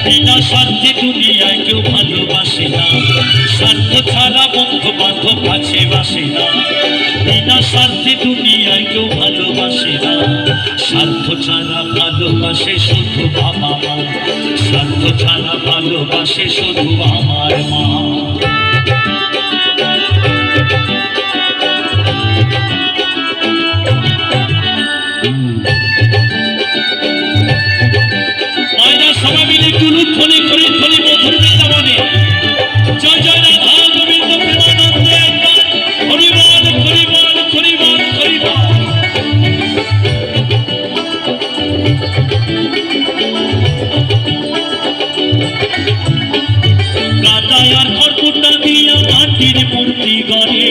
বিনা স্বার্থে দুনিয়ায় কেউ ভালোবাসে না, স্বার্থ ছাড়া বন্ধু বান্ধব কাছে বাসে না। বিনা স্বার্থে দুনিয়ায় কেউ ভালোবাসে না, স্বার্থ ছাড়া ভালোবাসে শুধু বাবা মা, স্বার্থ ছাড়া ভালোবাসে শুধু আমার মা। সবাই মিলে কুলুপ ফলে করে ফলে মধুর বৃন্দাবনে জয় জয় রাধা গোবিন্দ প্রেমানন্দে হরিবল হরিবল হরিবল হরিবল। কাদায় আর খড়কুটা দিয়া মাটির মূর্তি গড়ে,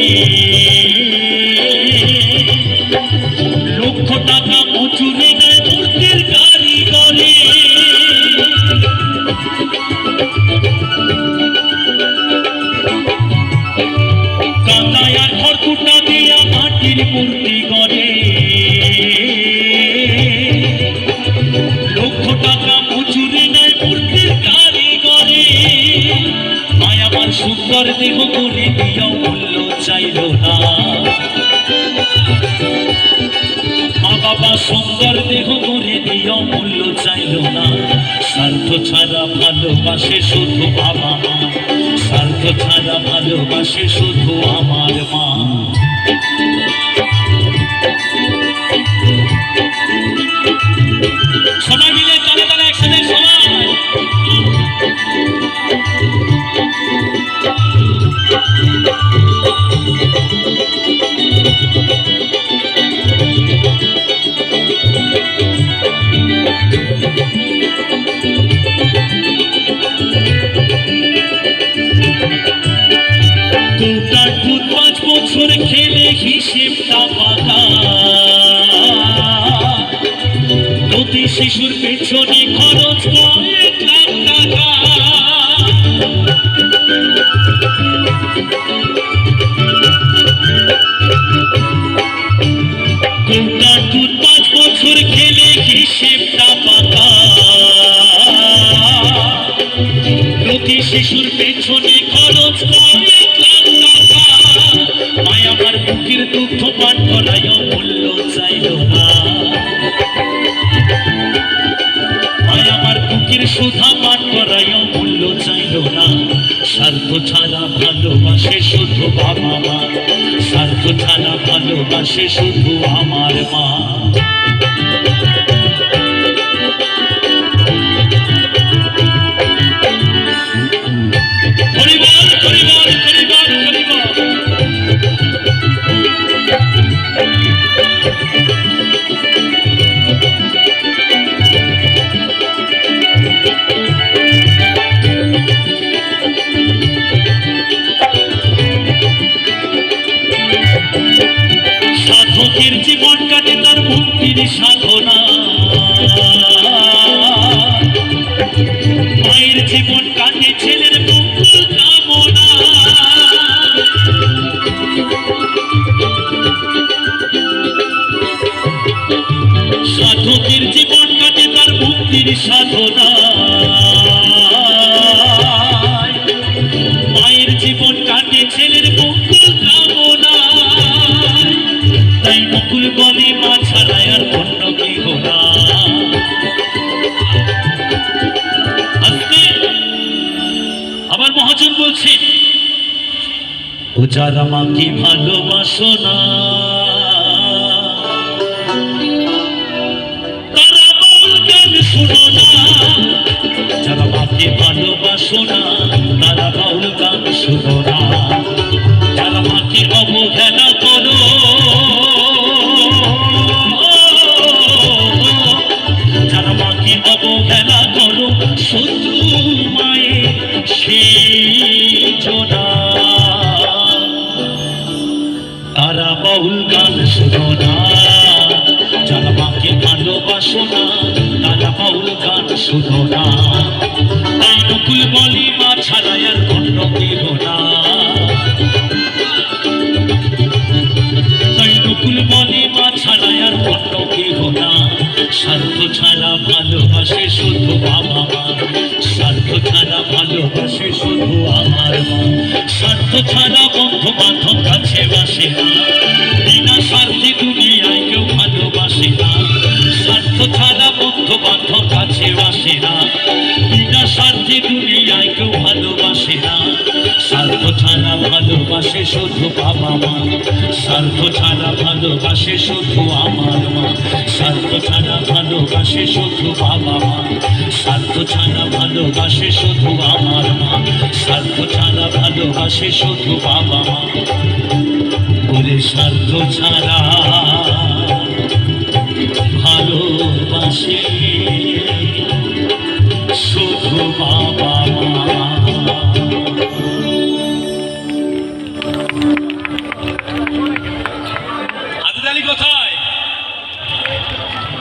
লক্ষ টাকা মজুরি নেয় মূর্তির কারিগরে। কাদায় আর খড়কুটা দিয়া মাটির মূর্তি গড়ে, লক্ষ টাকা মজুরি নেয় মূর্তির কারিগরে। মায় আমার সুন্দর দেহ করে দিয়াও মূল্য চাইল না, মা বাবা সুন্দর দেহ করে দিয়াও মূল্য চাইল না। স্বার্থ ছাড়া ভালোবাসে শুধু বাবা মা, স্বার্থ ছাড়া ভালোবাসে শুধু আমার মা। সবাই মিলে চলে চলে একসাথে সবাই। কোটার দুধ 5 বছর খেলে হিসেবটা পাকা, প্রতি শিশুর পেছনে খরচ কয়েক লাখ টাকা। কোটার দুধ 5 বছর খেলে হিসেবটা পাকা, প্রতি শিশুর পেছনে খরচ কয়েক লাখ টাকা। মায় আমার বুকের দুঃখ পান করায় মূল্য চাইল না, মায় আমার বুকের সুধা পান করায় মূল্য চাইল না। স্বার্থ ছাড়া ভালোবাসে শুধু বাবা মা, স্বার্থ ছাড়া ভালোবাসে শুধু আমার মা। সাধকের জীবন কাটে তার মুক্তির সাধনা, মায়ের জীবন কাটে ছেলের মঙ্গল কামনা। সাধকের জীবন কাটে তার মুক্তির সাধনা, মায়ের জীবন কাটে ছেলের মঙ্গল কামনা। তাই মুকুল বলে মা ছাড়া আর অন্য কেহ না। আবার মহাজন বলছে, ও যারা মাকে ভালোবাসো না তারা বাউল গান শুনো না, যারা মাকে ভালোবাসো না তারা বাউল গান শুনো না। যারা মাকে অবহেলা করো, যারা মাকে অবহেলা করো শত্রু মায়ের সেই জনা, তারা বাউল গান শোনো না। যারা মাকে ভালোবাসো না তারা বাউল গান শোনো না। তাই নকুল বলি মা ছাড়া আর অন্য কেহ না, তাই নকুল বলি মা ছাড়া আর অন্য কেহ না। স্বার্থ ছাড়া ভালোবাসে শুধু বাবা মা, ছাড়া বন্ধু বান্ধব কাছে বাসে না, বিনা স্বার্থে দুনিয়ায় কেউ ভালোবাসে না। স্বার্থ ছাড়া বন্ধু বান্ধব কাছে বাসে না, বিনা স্বার্থে দুনিয়ায় কেউ ভালোবাসে না। স্বার্থ ছাড়া ভালোবাসে শুধু বাবা মা, স্বার্থ ছাড়া ভালোবাসে শুধু আমার মা। স্বার্থ ছাড়া ভালোবাসে শুধু বাবা মা, স্বার্থ ছাড়া ভালোবাসে শুধু আমার মা। স্বার্থ ছাড়া ভালোবাসে শুধু বাবা মা।